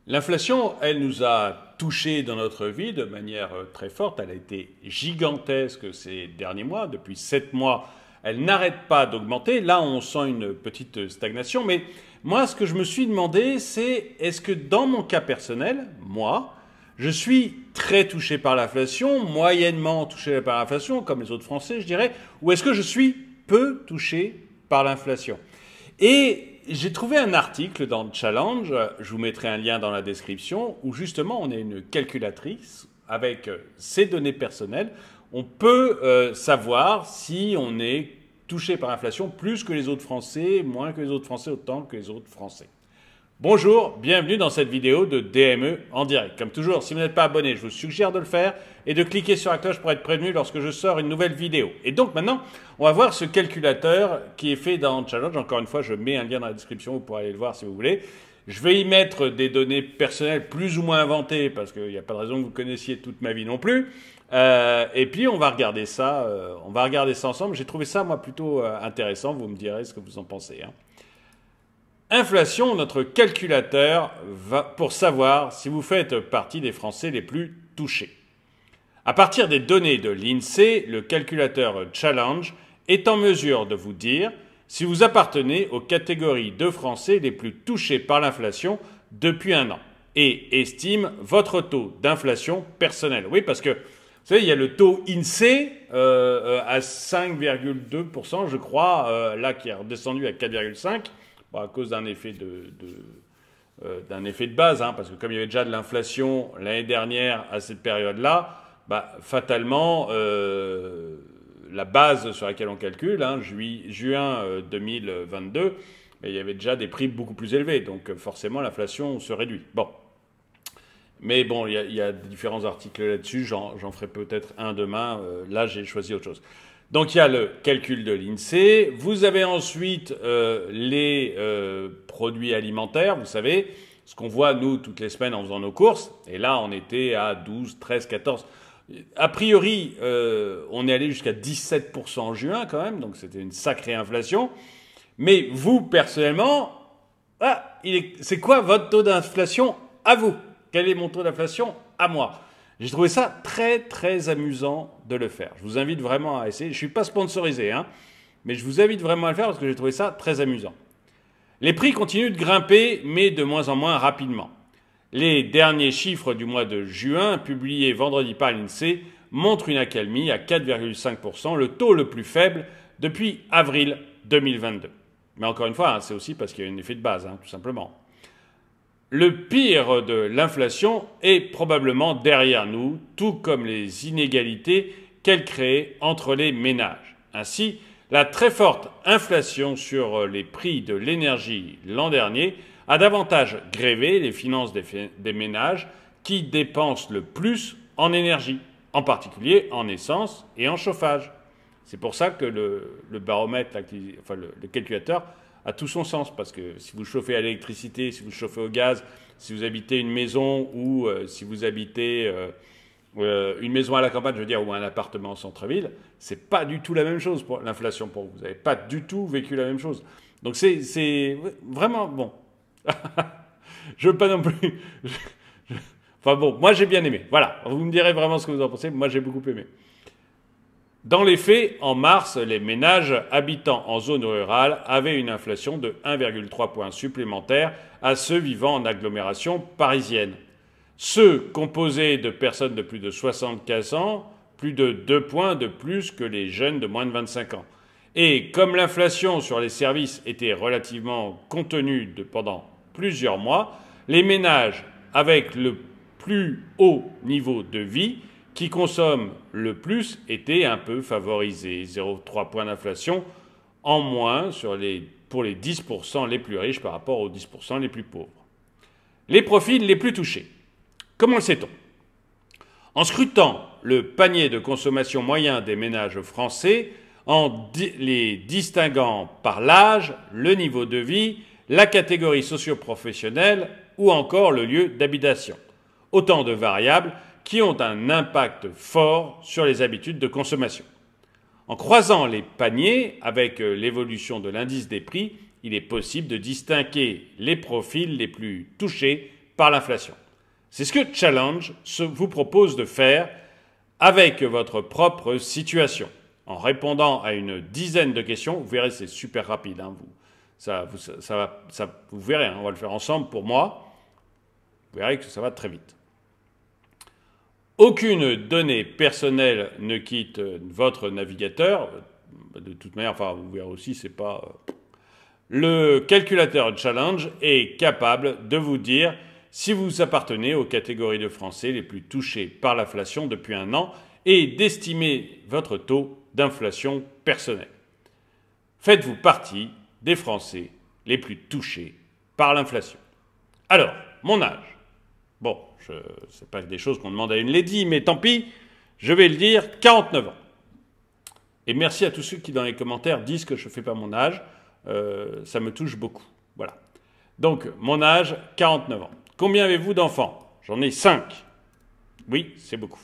L'inflation, elle nous a touchés dans notre vie de manière très forte. Elle a été gigantesque ces derniers mois. Depuis 7 mois, elle n'arrête pas d'augmenter. Là, on sent une petite stagnation. Mais moi, ce que je me suis demandé, c'est est-ce que dans mon cas personnel, moi, je suis très touché par l'inflation, moyennement touché par l'inflation, comme les autres Français, je dirais, ou est-ce que je suis peu touché par l'inflation? Et j'ai trouvé un article dans Challenge, je vous mettrai un lien dans la description, où justement on a une calculatrice avec ses données personnelles. On peut savoir si on est touché par l'inflation plus que les autres Français, moins que les autres Français, autant que les autres Français. Bonjour, bienvenue dans cette vidéo de DME en direct. Comme toujours, si vous n'êtes pas abonné, je vous suggère de le faire et de cliquer sur la cloche pour être prévenu lorsque je sors une nouvelle vidéo. Et donc maintenant, on va voir ce calculateur qui est fait dans Challenge. Encore une fois, je mets un lien dans la description, vous pourrez aller le voir si vous voulez. Je vais y mettre des données personnelles plus ou moins inventées parce qu'il n'y a pas de raison que vous connaissiez toute ma vie non plus. Et puis on va regarder ça ensemble. J'ai trouvé ça moi plutôt intéressant. Vous me direz ce que vous en pensez. Inflation, notre calculateur pour savoir si vous faites partie des Français les plus touchés. À partir des données de l'INSEE, le calculateur Challenge est en mesure de vous dire si vous appartenez aux catégories de Français les plus touchés par l'inflation depuis un an et estime votre taux d'inflation personnel. Oui, parce que vous savez, il y a le taux INSEE à 5,2%, je crois, là qui est redescendu à 4,5%. À cause d'un effet d'un effet de base, parce que comme il y avait déjà de l'inflation l'année dernière à cette période-là, fatalement, la base sur laquelle on calcule, juin 2022, il y avait déjà des prix beaucoup plus élevés, donc forcément l'inflation se réduit. Bon. Mais bon, il y a différents articles là-dessus, j'en ferai peut-être un demain, là j'ai choisi autre chose. Donc il y a le calcul de l'INSEE. Vous avez ensuite les produits alimentaires. Vous savez, ce qu'on voit nous toutes les semaines en faisant nos courses. Et là, on était à 12, 13, 14. A priori, on est allé jusqu'à 17% en juin quand même. Donc c'était une sacrée inflation. Mais vous, personnellement, c'est quoi votre taux d'inflation à vous? Quel est mon taux d'inflation à moi? J'ai trouvé ça très, très amusant de le faire. Je vous invite vraiment à essayer. Je ne suis pas sponsorisé, mais je vous invite vraiment à le faire parce que j'ai trouvé ça très amusant. Les prix continuent de grimper, mais de moins en moins rapidement. Les derniers chiffres du mois de juin, publiés vendredi par l'INSEE, montrent une accalmie à 4,5%, le taux le plus faible depuis avril 2022. Mais encore une fois, c'est aussi parce qu'il y a un effet de base, tout simplement. Le pire de l'inflation est probablement derrière nous, tout comme les inégalités qu'elle crée entre les ménages. Ainsi, la très forte inflation sur les prix de l'énergie l'an dernier a davantage grévé les finances des ménages qui dépensent le plus en énergie, en particulier en essence et en chauffage. C'est pour ça que le baromètre, le calculateur, a tout son sens, parce que si vous chauffez à l'électricité, si vous chauffez au gaz, si vous habitez une maison ou si vous habitez une maison à la campagne, je veux dire, ou un appartement en centre-ville, c'est pas du tout la même chose pour l'inflation pour vous. Vous n'avez pas du tout vécu la même chose. Donc c'est vraiment bon. Je veux pas non plus. Enfin bon, moi j'ai bien aimé. Voilà, vous me direz vraiment ce que vous en pensez. Moi j'ai beaucoup aimé. Dans les faits, en mars, les ménages habitant en zone rurale avaient une inflation de 1,3 points supplémentaire à ceux vivant en agglomération parisienne. Ceux composés de personnes de plus de 75 ans, plus de 2 points de plus que les jeunes de moins de 25 ans. Et comme l'inflation sur les services était relativement contenue pendant plusieurs mois, les ménages avec le plus haut niveau de vie qui consomment le plus étaient un peu favorisés. 0,3 points d'inflation en moins pour les 10% les plus riches par rapport aux 10% les plus pauvres. Les profils les plus touchés. Comment le sait-on? En scrutant le panier de consommation moyen des ménages français, en les distinguant par l'âge, le niveau de vie, la catégorie socio-professionnelle ou encore le lieu d'habitation. Autant de variables qui ont un impact fort sur les habitudes de consommation. En croisant les paniers avec l'évolution de l'indice des prix, il est possible de distinguer les profils les plus touchés par l'inflation. C'est ce que Challenge vous propose de faire avec votre propre situation. En répondant à une dizaine de questions, vous verrez, c'est super rapide. Hein, vous verrez, hein, on va le faire ensemble pour moi. Vous verrez que ça va très vite. Aucune donnée personnelle ne quitte votre navigateur. De toute manière, enfin, vous verrez aussi, c'est pas... Le calculateur Challenge est capable de vous dire si vous appartenez aux catégories de Français les plus touchés par l'inflation depuis un an et d'estimer votre taux d'inflation personnel. Faites-vous partie des Français les plus touchés par l'inflation. Alors, mon âge. Bon, c'est pas des choses qu'on demande à une lady, mais tant pis, je vais le dire, 49 ans. Et merci à tous ceux qui, dans les commentaires, disent que je ne fais pas mon âge. Ça me touche beaucoup. Voilà. Donc, mon âge, 49 ans. Combien avez-vous d'enfants? J'en ai 5. Oui, c'est beaucoup.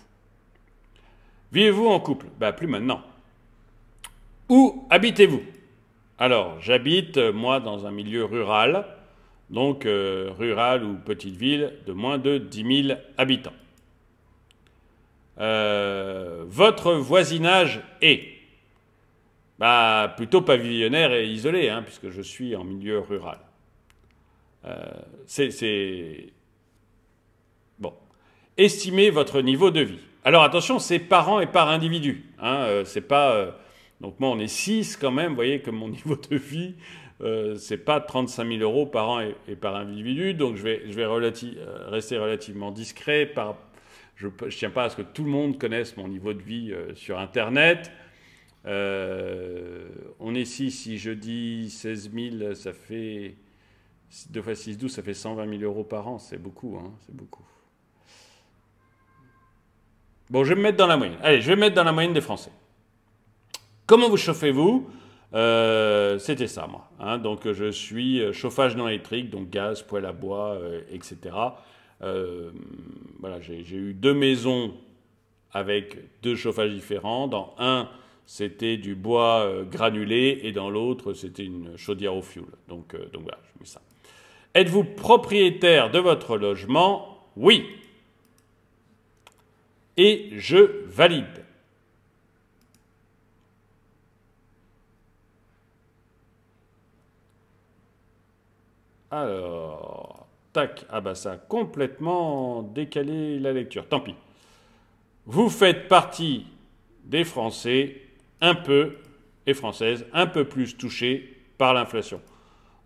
Vivez-vous en couple? Plus maintenant. Où habitez-vous? Alors, j'habite, moi, dans un milieu rural. Donc, rural ou petite ville de moins de 10 000 habitants. Votre voisinage est plutôt pavillonnaire et isolé, hein, puisque je suis en milieu rural. Bon. Estimez votre niveau de vie. Alors attention, c'est par an et par individu. Hein, c'est pas... donc moi, on est 6 quand même. Vous voyez que mon niveau de vie, c'est pas 35 000 euros par an et par individu. Donc je vais rester relativement discret. Je ne tiens pas à ce que tout le monde connaisse mon niveau de vie sur Internet. On est 6, si je dis 16 000, ça fait 2 fois 6, 12, ça fait 120 000 euros par an. C'est beaucoup, hein, c'est beaucoup. Bon, je vais me mettre dans la moyenne. Allez, je vais me mettre dans la moyenne des Français. Comment vous chauffez-vous? C'était ça, moi. Hein, donc, je suis chauffage non électrique, donc gaz, poêle à bois, etc. Voilà, j'ai eu 2 maisons avec 2 chauffages différents. Dans un, c'était du bois granulé et dans l'autre, c'était une chaudière au fioul. Donc voilà, je mets ça. Êtes-vous propriétaire de votre logement? Oui. Et je valide. Alors, tac, ça a complètement décalé la lecture, tant pis. Vous faites partie des Français un peu, et Françaises, un peu plus touchés par l'inflation.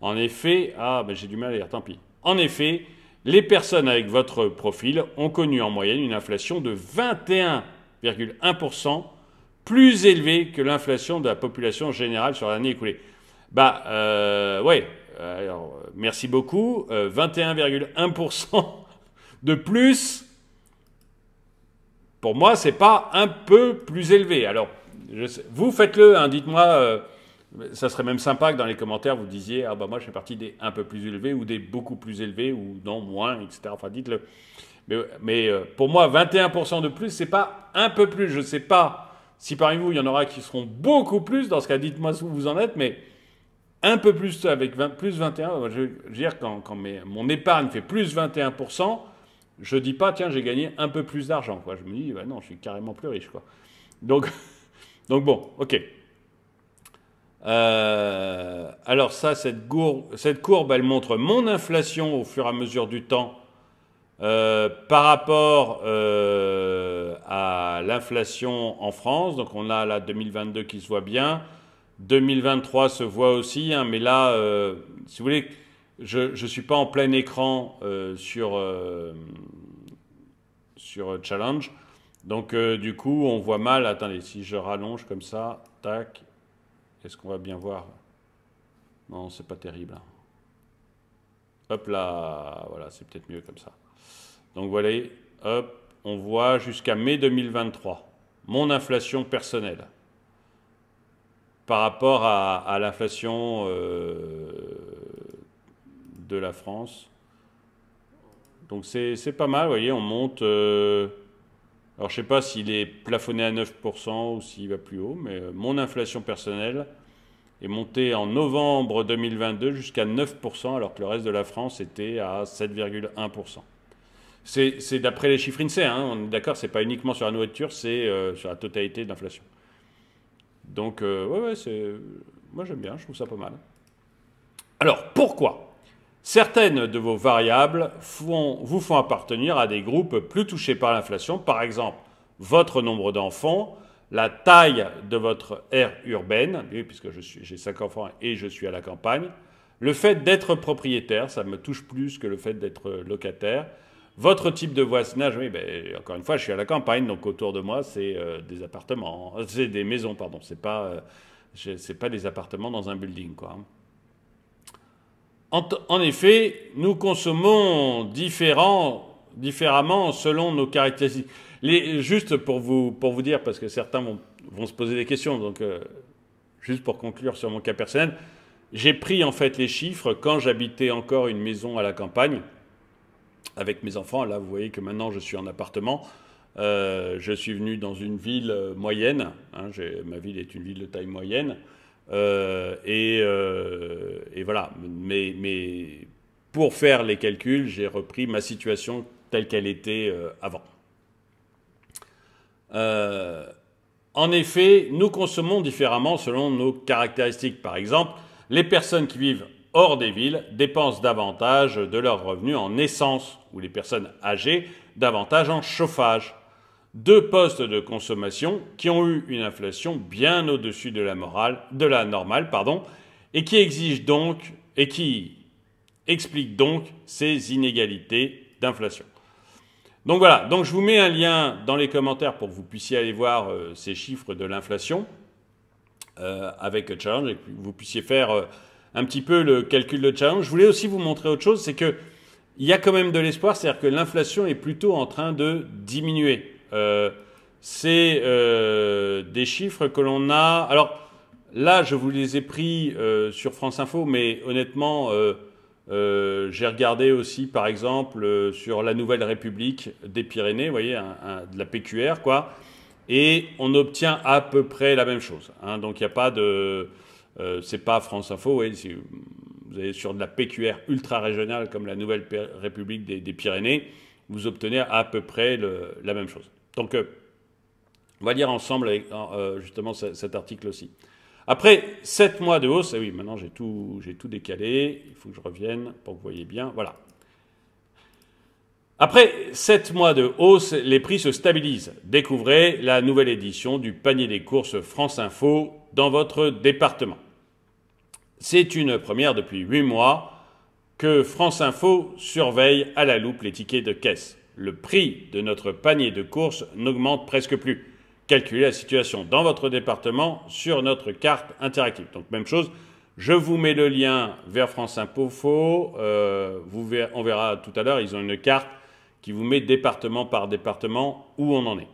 En effet, j'ai du mal à lire, tant pis. En effet, les personnes avec votre profil ont connu en moyenne une inflation de 21,1%, plus élevée que l'inflation de la population générale sur l'année écoulée. Ouais. Alors, merci beaucoup. 21,1% de plus, pour moi, c'est pas un peu plus élevé. Alors, vous faites-le, hein, dites-moi, ça serait même sympa que dans les commentaires, vous disiez, moi, je fais partie des un peu plus élevés, ou des beaucoup plus élevés, ou non, moins, etc. Enfin, dites-le. Mais pour moi, 21% de plus, c'est pas un peu plus. Je ne sais pas si parmi vous, il y en aura qui seront beaucoup plus. Dans ce cas, dites-moi où vous en êtes, mais un peu plus avec plus 21, je veux dire, quand mon épargne fait plus 21%, je ne dis pas, tiens, j'ai gagné un peu plus d'argent. Je me dis, non, je suis carrément plus riche. Donc bon, ok. Alors ça, cette courbe, elle montre mon inflation au fur et à mesure du temps par rapport à l'inflation en France. Donc on a la 2022 qui se voit bien. 2023 se voit aussi, hein, mais là, si vous voulez, je ne suis pas en plein écran sur Challenge. Donc, du coup, on voit mal. Attendez, si je rallonge comme ça, tac, est-ce qu'on va bien voir? Non, c'est pas terrible. Hein. Hop là, voilà, c'est peut-être mieux comme ça. Donc, voilà, hop, on voit jusqu'à mai 2023, mon inflation personnelle par rapport à l'inflation de la France. Donc c'est pas mal, vous voyez, on monte... alors je ne sais pas s'il est plafonné à 9% ou s'il va plus haut, mais mon inflation personnelle est monté en novembre 2022 jusqu'à 9%, alors que le reste de la France était à 7,1%. C'est d'après les chiffres INSEE, hein, on est d'accord, c'est pas uniquement sur la nourriture, c'est sur la totalité de l'inflation. Donc, ouais, moi j'aime bien, je trouve ça pas mal. Alors, pourquoi certaines de vos variables vous font appartenir à des groupes plus touchés par l'inflation, par exemple votre nombre d'enfants, la taille de votre aire urbaine, puisque j'ai 5 enfants et je suis à la campagne, le fait d'être propriétaire, ça me touche plus que le fait d'être locataire, votre type de voisinage, oui, ben, encore une fois, je suis à la campagne, donc autour de moi, c'est des appartements, c'est des maisons, pardon, c'est pas des appartements dans un building, quoi. En effet, nous consommons différemment selon nos caractéristiques. Juste pour vous dire, parce que certains vont se poser des questions, donc juste pour conclure sur mon cas personnel, j'ai pris en fait les chiffres quand j'habitais encore une maison à la campagne avec mes enfants. Là, vous voyez que maintenant je suis en appartement. Je suis venu dans une ville moyenne. Hein, ma ville est une ville de taille moyenne. Et voilà. Mais pour faire les calculs, j'ai repris ma situation telle qu'elle était avant. En effet, nous consommons différemment selon nos caractéristiques. Par exemple, les personnes qui vivent hors des villes dépensent davantage de leurs revenus en essence, ou les personnes âgées davantage en chauffage. Deux postes de consommation qui ont eu une inflation bien au-dessus de la normale, et qui expliquent donc ces inégalités d'inflation. Donc voilà, donc je vous mets un lien dans les commentaires pour que vous puissiez aller voir ces chiffres de l'inflation avec Challenge et que vous puissiez faire un petit peu le calcul de Challenge. Je voulais aussi vous montrer autre chose, c'est qu'il y a quand même de l'espoir, c'est-à-dire que l'inflation est plutôt en train de diminuer. C'est des chiffres que l'on a... Alors là, je vous les ai pris sur France Info, mais honnêtement... j'ai regardé aussi, par exemple, sur la Nouvelle République des Pyrénées, vous voyez, de la PQR, quoi, et on obtient à peu près la même chose. Hein, donc il n'y a pas de... c'est pas France Info, vous voyez, si vous allez sur de la PQR ultra-régionale comme la Nouvelle République des Pyrénées, vous obtenez à peu près la même chose. Donc on va lire ensemble avec, justement cet article aussi. Après 7 mois de hausse, et oui, maintenant j'ai tout décalé, il faut que je revienne pour que vous voyez bien, voilà. Après 7 mois de hausse, les prix se stabilisent. Découvrez la nouvelle édition du panier des courses France Info dans votre département. C'est une première depuis 8 mois que France Info surveille à la loupe les tickets de caisse. Le prix de notre panier de courses n'augmente presque plus. Calculez la situation dans votre département sur notre carte interactive. Donc même chose, je vous mets le lien vers France Info. On verra tout à l'heure, ils ont une carte qui vous met département par département où on en est.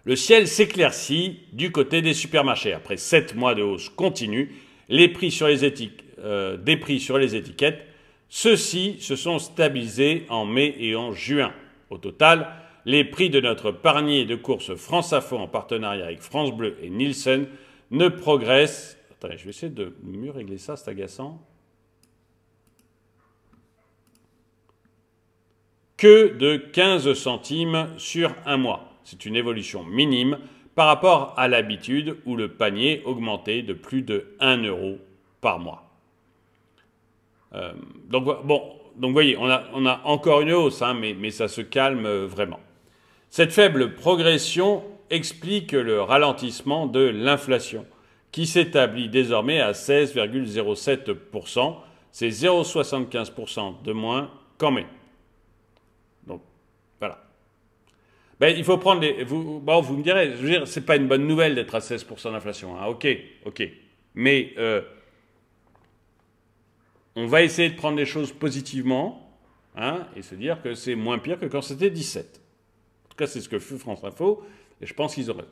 Le ciel s'éclaircit du côté des supermarchés. Après 7 mois de hausse continue, des prix sur les étiquettes, ceux-ci se sont stabilisés en mai et en juin. Au total, les prix de notre panier de courses France Info en partenariat avec France Bleu et Nielsen ne progressent... Attendez, je vais essayer de mieux régler ça, c'est agaçant. Que de 15 centimes sur un mois. C'est une évolution minime par rapport à l'habitude où le panier augmentait de plus de 1 € par mois. Donc vous voyez, on a encore une hausse, hein, mais ça se calme vraiment. Cette faible progression explique le ralentissement de l'inflation, qui s'établit désormais à 16,07%. C'est 0,75% de moins qu'en mai. Donc, voilà. Ben, il faut prendre les... Vous me direz, je veux dire, c'est pas une bonne nouvelle d'être à 16% d'inflation. Hein. Ok. Mais on va essayer de prendre les choses positivement, hein, et se dire que c'est moins pire que quand c'était 17. En tout cas, c'est ce que fait France Info, et je pense qu'ils auraient.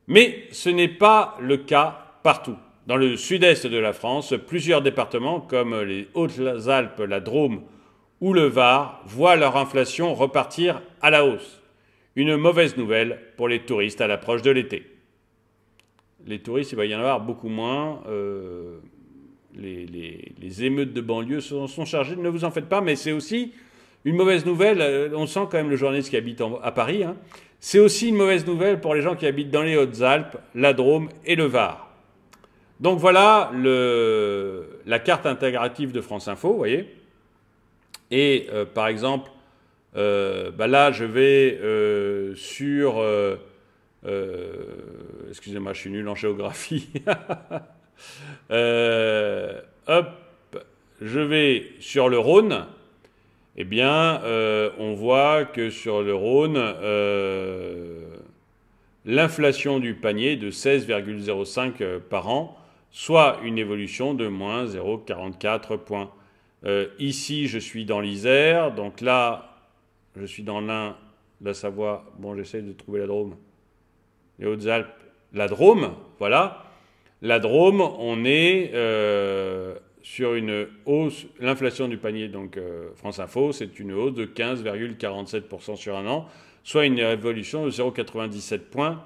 Mais ce n'est pas le cas partout. Dans le sud-est de la France, plusieurs départements comme les Hautes-Alpes, la Drôme ou le Var voient leur inflation repartir à la hausse. Une mauvaise nouvelle pour les touristes à l'approche de l'été. les touristes, il va y en avoir beaucoup moins. Les émeutes de banlieue sont chargées, ne vous en faites pas, mais c'est aussi une mauvaise nouvelle. On sent quand même le journaliste qui habite à Paris. Hein. C'est aussi une mauvaise nouvelle pour les gens qui habitent dans les Hautes-Alpes, la Drôme et le Var. Donc voilà la carte intégrative de France Info, vous voyez. Et par exemple, là je vais sur... excusez-moi, je suis nul en géographie. Hop, je vais sur le Rhône. Eh bien, on voit que sur le Rhône, l'inflation du panier est de 16,05 par an, soit une évolution de moins 0,44 points. Ici, je suis dans l'Isère, donc là, je suis dans l'Ain, la Savoie. Bon, j'essaie de trouver la Drôme. Les Hautes-Alpes, la Drôme, voilà. La Drôme, on est sur une hausse, l'inflation du panier, donc France Info, c'est une hausse de 15,47% sur un an, soit une évolution de 0,97 points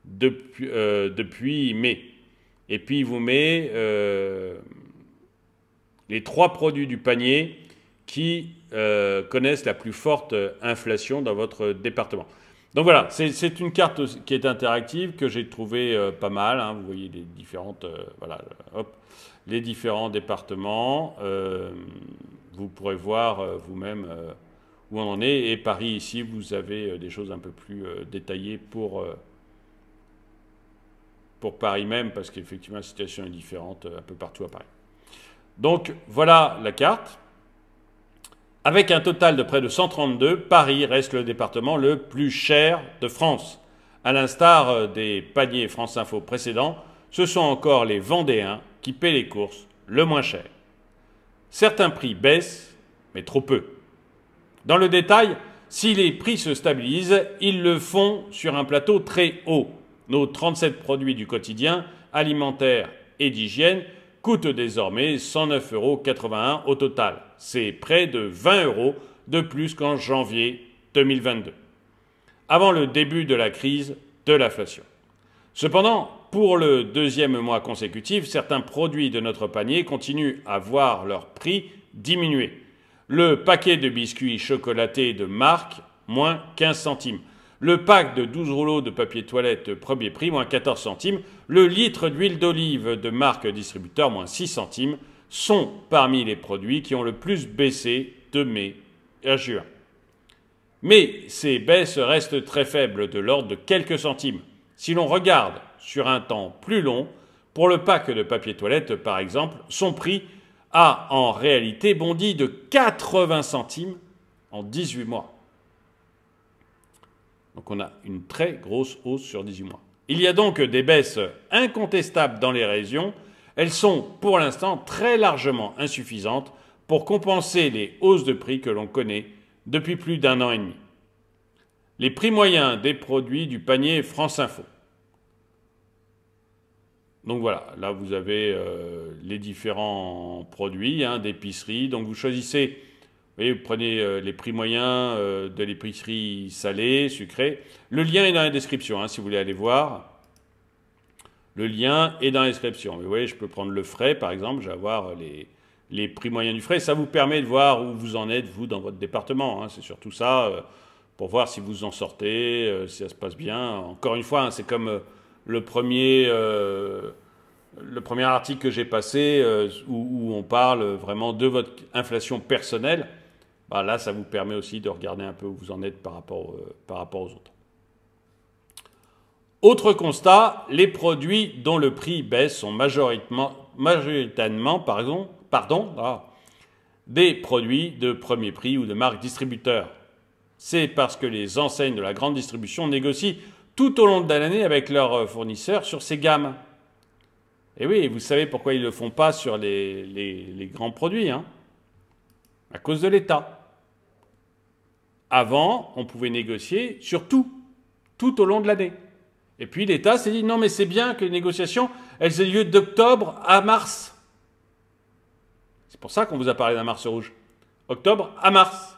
depuis mai. Et puis il vous met les 3 produits du panier qui connaissent la plus forte inflation dans votre département. Donc voilà, c'est une carte qui est interactive que j'ai trouvée pas mal. Hein. Vous voyez les différentes, voilà, hop, les différents départements. Vous pourrez voir vous-même où on en est. Et Paris ici, vous avez des choses un peu plus détaillées pour Paris même, parce qu'effectivement la situation est différente un peu partout à Paris. Donc voilà la carte. Avec un total de près de 132, Paris reste le département le plus cher de France. À l'instar des paniers France Info précédents, ce sont encore les Vendéens qui paient les courses le moins cher. Certains prix baissent, mais trop peu. Dans le détail, si les prix se stabilisent, ils le font sur un plateau très haut. Nos 37 produits du quotidien, alimentaires et d'hygiène, coûte désormais 109,81 € au total. C'est près de 20 € de plus qu'en janvier 2022, avant le début de la crise de l'inflation. Cependant, pour le deuxième mois consécutif, certains produits de notre panier continuent à voir leur prix diminuer. Le paquet de biscuits chocolatés de marque, moins 15 centimes. Le pack de 12 rouleaux de papier toilette premier prix, moins 14 centimes. Le litre d'huile d'olive de marque distributeur, moins 6 centimes, sont parmi les produits qui ont le plus baissé de mai à juin. Mais ces baisses restent très faibles, de l'ordre de quelques centimes. Si l'on regarde sur un temps plus long, pour le pack de papier toilette par exemple, son prix a en réalité bondi de 80 centimes en 18 mois. Donc on a une très grosse hausse sur 18 mois. Il y a donc des baisses incontestables dans les régions. Elles sont pour l'instant très largement insuffisantes pour compenser les hausses de prix que l'on connaît depuis plus d'un an et demi. Les prix moyens des produits du panier France Info. Donc voilà, là vous avez les différents produits d'épicerie. Donc vous choisissez... Vous voyez, vous prenez les prix moyens de l'épicerie salée, sucrée. Le lien est dans la description, si vous voulez aller voir. Le lien est dans la description. Vous voyez, je peux prendre le frais, par exemple. Je vais avoir les prix moyens du frais. Ça vous permet de voir où vous en êtes, vous, dans votre département. C'est surtout ça, pour voir si vous en sortez, si ça se passe bien. Encore une fois, c'est comme le premier article que j'ai passé, où on parle vraiment de votre inflation personnelle. Là, ça vous permet aussi de regarder un peu où vous en êtes par rapport aux autres. Autre constat, les produits dont le prix baisse sont majoritairement des produits de premier prix ou de marque distributeur. C'est parce que les enseignes de la grande distribution négocient tout au long de l'année avec leurs fournisseurs sur ces gammes. Et oui, vous savez pourquoi ils ne le font pas sur les grands produits, à cause de l'État. Avant, on pouvait négocier sur tout au long de l'année. Et puis l'État s'est dit, non mais c'est bien que les négociations, elles aient lieu d'octobre à mars. C'est pour ça qu'on vous a parlé d'un mars rouge. Octobre à mars.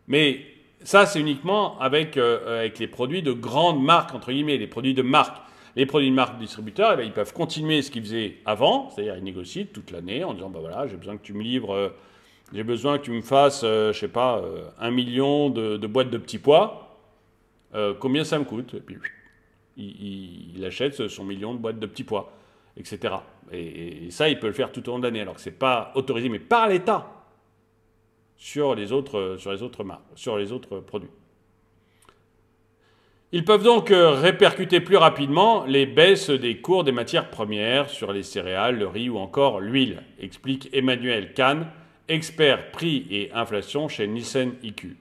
Mais Ça, c'est uniquement avec les produits de grandes marques, entre guillemets, les produits de marque. Les produits de marque distributeurs, eh bien, ils peuvent continuer ce qu'ils faisaient avant, c'est-à-dire ils négocient toute l'année en disant, bah voilà, j'ai besoin que tu me livres, j'ai besoin que tu me fasses, je sais pas, 1 million de boîtes de petits pois, combien ça me coûte? Et puis, il achète son million de boîtes de petits pois, etc. Et ça, il peut le faire tout au long de l'année, alors que ce n'est pas autorisé, mais par l'État, sur les autres marques, sur les autres produits. Ils peuvent donc répercuter plus rapidement les baisses des cours des matières premières sur les céréales, le riz ou encore l'huile, explique Emmanuel Kahn, expert prix et inflation chez Nielsen IQ.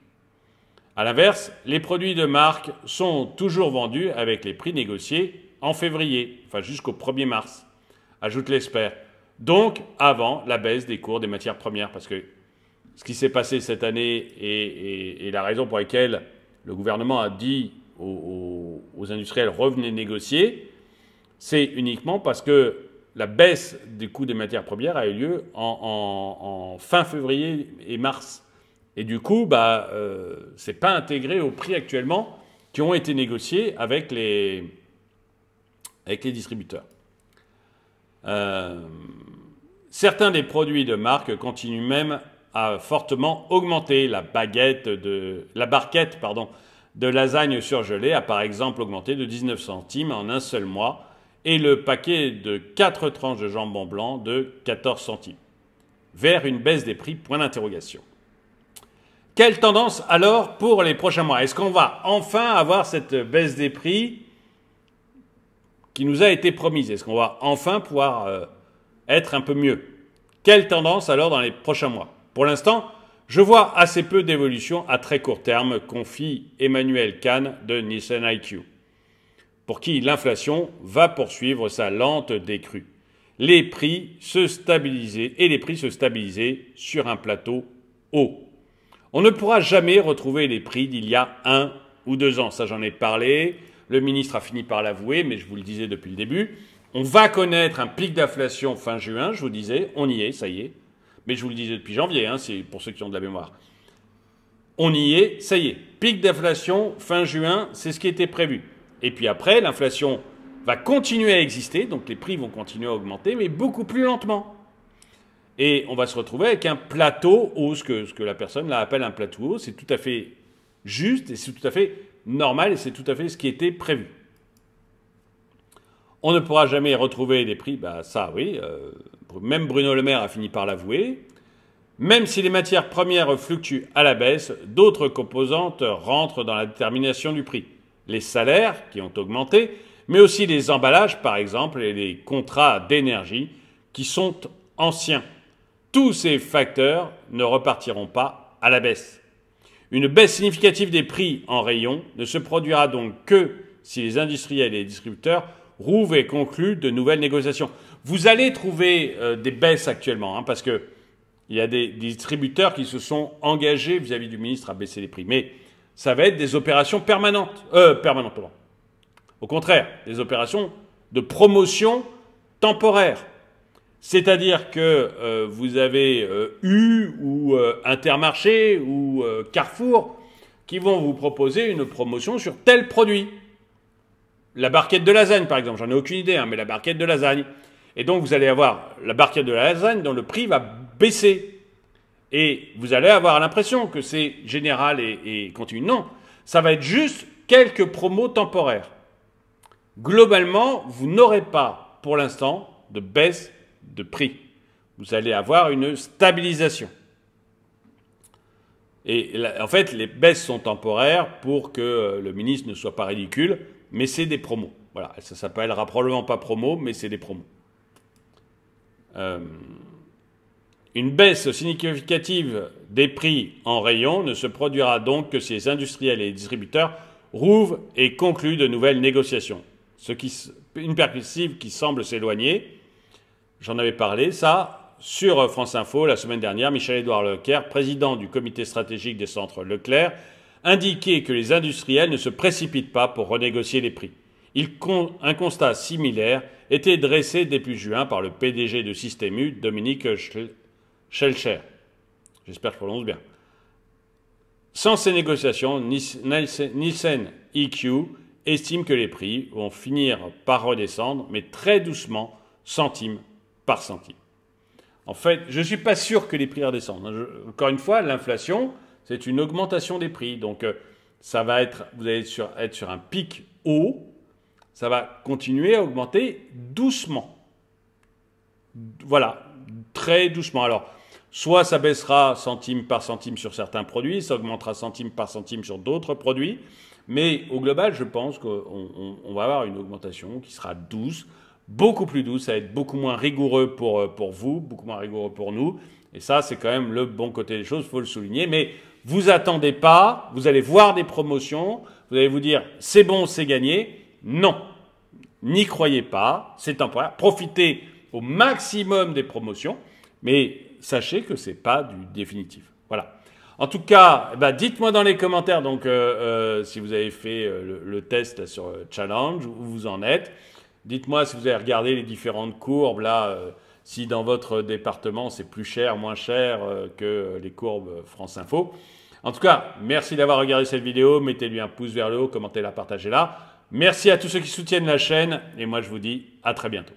A l'inverse, les produits de marque sont toujours vendus avec les prix négociés en février, enfin jusqu'au 1er mars, ajoute l'expert. Donc avant la baisse des cours des matières premières, parce que ce qui s'est passé cette année et la raison pour laquelle le gouvernement a dit aux industriels revenez négocier, c'est uniquement parce que la baisse des coûts des matières premières a eu lieu en fin février et mars. Et du coup, c'est pas intégré aux prix actuellement qui ont été négociés avec les distributeurs. Certains des produits de marque continuent même à fortement augmenter. La barquette de lasagne surgelée a par exemple augmenté de 19 centimes en un seul mois et le paquet de 4 tranches de jambon blanc de 14 centimes. Vers une baisse des prix, point d'interrogation. Quelle tendance alors pour les prochains mois? Est-ce qu'on va enfin avoir cette baisse des prix qui nous a été promise? Est-ce qu'on va enfin pouvoir être un peu mieux? Quelle tendance alors dans les prochains mois? Pour l'instant, je vois assez peu d'évolution à très court terme, confie Emmanuel Kahn de Nielsen IQ, pour qui l'inflation va poursuivre sa lente décrue. Les prix se stabiliser sur un plateau haut. On ne pourra jamais retrouver les prix d'il y a 1 ou 2 ans. Ça, j'en ai parlé. Le ministre a fini par l'avouer, mais je vous le disais depuis le début. On va connaître un pic d'inflation fin juin, je vous disais. On y est, ça y est. Mais je vous le disais depuis janvier, c'est pour ceux qui ont de la mémoire. On y est, ça y est. Pic d'inflation fin juin, c'est ce qui était prévu. Et puis après, l'inflation va continuer à exister, donc les prix vont continuer à augmenter, mais beaucoup plus lentement. Et on va se retrouver avec un plateau haut, ce que la personne là appelle un plateau haut. C'est tout à fait juste et c'est tout à fait normal et c'est tout à fait ce qui était prévu. On ne pourra jamais retrouver des prix, ça oui, même Bruno Le Maire a fini par l'avouer. Même si les matières premières fluctuent à la baisse, d'autres composantes rentrent dans la détermination du prix. Les salaires qui ont augmenté, mais aussi les emballages par exemple et les contrats d'énergie qui sont anciens. Tous ces facteurs ne repartiront pas à la baisse. Une baisse significative des prix en rayon ne se produira donc que si les industriels et les distributeurs rouvent et concluent de nouvelles négociations. Vous allez trouver des baisses actuellement, parce qu'il y a des distributeurs qui se sont engagés vis-à-vis du ministre à baisser les prix. Mais ça va être des opérations permanentes. Au contraire, des opérations de promotion temporaire. C'est-à-dire que vous avez ou Intermarché ou Carrefour qui vont vous proposer une promotion sur tel produit. La barquette de lasagne, par exemple, j'en ai aucune idée, mais la barquette de lasagne. Et donc vous allez avoir la barquette de la lasagne dont le prix va baisser. Et vous allez avoir l'impression que c'est général et continu. Non, ça va être juste quelques promos temporaires. Globalement, vous n'aurez pas, pour l'instant, de baisse de prix. Vous allez avoir une stabilisation. Et en fait, les baisses sont temporaires pour que le ministre ne soit pas ridicule, mais c'est des promos. Voilà, ça s'appellera probablement pas promo, mais c'est des promos. Une baisse significative des prix en rayon ne se produira donc que si les industriels et les distributeurs rouvent et concluent de nouvelles négociations. Une perspective qui semble s'éloigner. J'en avais parlé, ça, sur France Info la semaine dernière. Michel-Édouard Leclerc, président du comité stratégique des centres Leclerc, indiquait que les industriels ne se précipitent pas pour renégocier les prix. Un constat similaire était dressé début juin par le PDG de Système U, Dominique Schelcher. J'espère que je prononce bien. Sans ces négociations, Nielsen EQ estime que les prix vont finir par redescendre, mais très doucement, centime par centime. En fait, je ne suis pas sûr que les prix redescendent. Encore une fois, l'inflation, c'est une augmentation des prix. Donc, ça va être, vous allez être sur un pic haut, ça va continuer à augmenter doucement. Voilà, très doucement. Alors, soit ça baissera centime par centime sur certains produits, ça augmentera centime par centime sur d'autres produits, mais au global, je pense qu'on va avoir une augmentation qui sera douce, beaucoup plus douce, ça va être beaucoup moins rigoureux pour vous, beaucoup moins rigoureux pour nous, et ça, c'est quand même le bon côté des choses, il faut le souligner, mais vous attendez pas, vous allez voir des promotions, vous allez vous dire, c'est bon, c'est gagné, non, n'y croyez pas, c'est temporaire, profitez au maximum des promotions, mais sachez que ce n'est pas du définitif. Voilà. En tout cas, dites-moi dans les commentaires donc, si vous avez fait le test sur Challenge, où vous en êtes. Dites-moi si vous avez regardé les différentes courbes, là, si dans votre département c'est plus cher, moins cher que les courbes France Info. En tout cas, merci d'avoir regardé cette vidéo. Mettez-lui un pouce vers le haut, commentez-la, partagez-la. Merci à tous ceux qui soutiennent la chaîne et moi je vous dis à très bientôt.